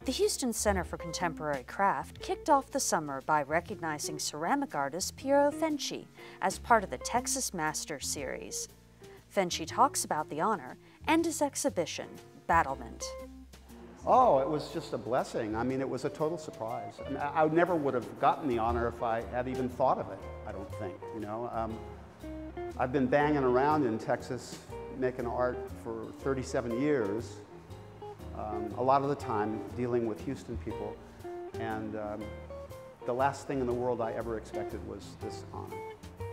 The Houston Center for Contemporary Craft kicked off the summer by recognizing ceramic artist Piero Fenci as part of the Texas Masters Series. Fenci talks about the honor and his exhibition, Battlement. Oh, it was just a blessing. I mean, it was a total surprise. I mean, I never would have gotten the honor if I had even thought of it, I don't think, you know. I've been banging around in Texas making art for 37 years. A lot of the time dealing with Houston people, and the last thing in the world I ever expected was this honor.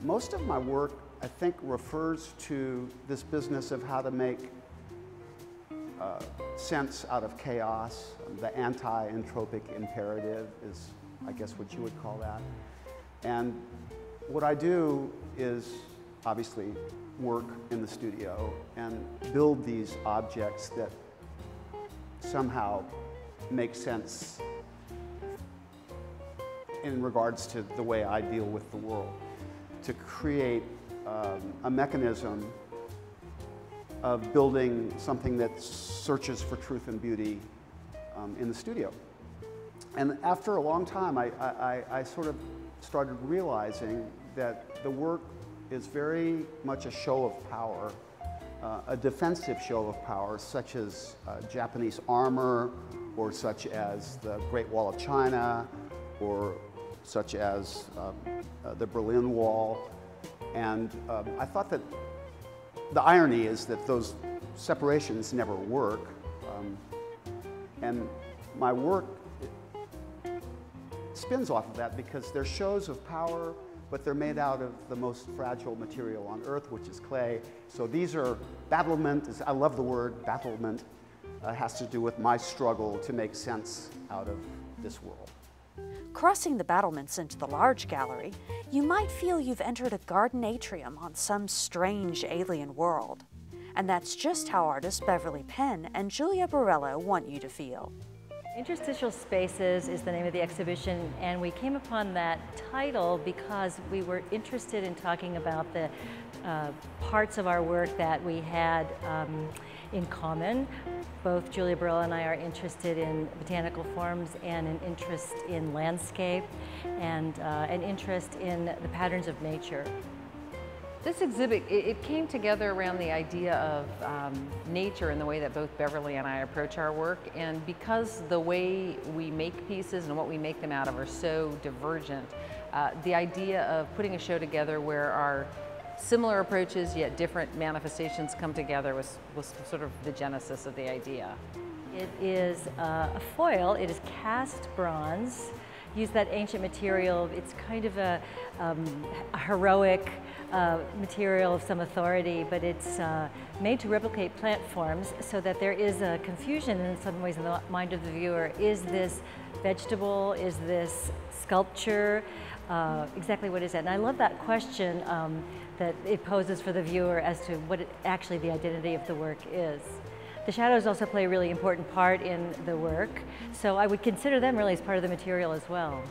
Most of my work, I think, refers to this business of how to make sense out of chaos. The anti-entropic imperative is, I guess, what you would call that. And what I do is obviously work in the studio and build these objects that somehow make sense in regards to the way I deal with the world, to create a mechanism of building something that searches for truth and beauty in the studio. And after a long time, I sort of started realizing that the work is very much a show of power, a defensive show of power, such as Japanese armor, or such as the Great Wall of China, or such as the Berlin Wall. And I thought that the irony is that those separations never work. And my work spins off of that because they're shows of power, but they're made out of the most fragile material on earth, which is clay. So these are battlement. I love the word battlement. Has to do with my struggle to make sense out of this world. Crossing the battlements into the large gallery, you might feel you've entered a garden atrium on some strange alien world. And that's just how artists Beverly, Penn and Barello want you to feel. Interstitial Spaces is the name of the exhibition, and we came upon that title because we were interested in talking about the parts of our work that we had in common. Both Barello and I are interested in botanical forms and an interest in landscape and an interest in the patterns of nature. This exhibit, it came together around the idea of nature and the way that both Beverly and I approach our work. And because the way we make pieces and what we make them out of are so divergent, the idea of putting a show together where our similar approaches yet different manifestations come together was sort of the genesis of the idea. It is a foil. It is cast bronze. Use that ancient material. It's kind of a heroic material of some authority, but it's made to replicate plant forms so that there is a confusion in some ways in the mind of the viewer. Is this vegetable? Is this sculpture? Exactly what is it? And I love that question that it poses for the viewer as to what actually the identity of the work is. The shadows also play a really important part in the work, so I would consider them really as part of the material as well.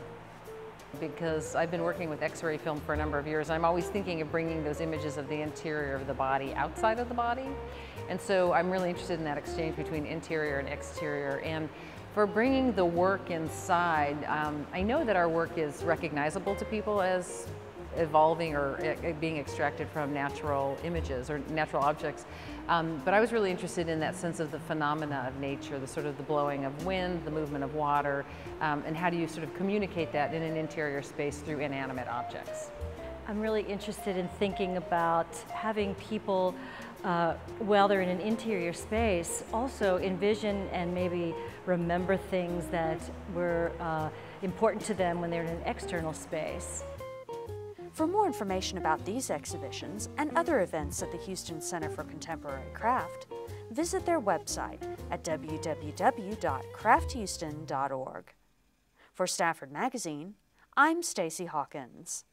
Because I've been working with X-ray film for a number of years, I'm always thinking of bringing those images of the interior of the body outside of the body. And so I'm really interested in that exchange between interior and exterior. And for bringing the work inside, I know that our work is recognizable to people as evolving or being extracted from natural images or natural objects. But I was really interested in that sense of the phenomena of nature, the sort of the blowing of wind, the movement of water, and how do you sort of communicate that in an interior space through inanimate objects. I'm really interested in thinking about having people, while they're in an interior space, also envision and maybe remember things that were important to them when they're in an external space. For more information about these exhibitions and other events at the Houston Center for Contemporary Craft, visit their website at www.crafthouston.org. For Stafford Magazine, I'm Stacey Hawkins.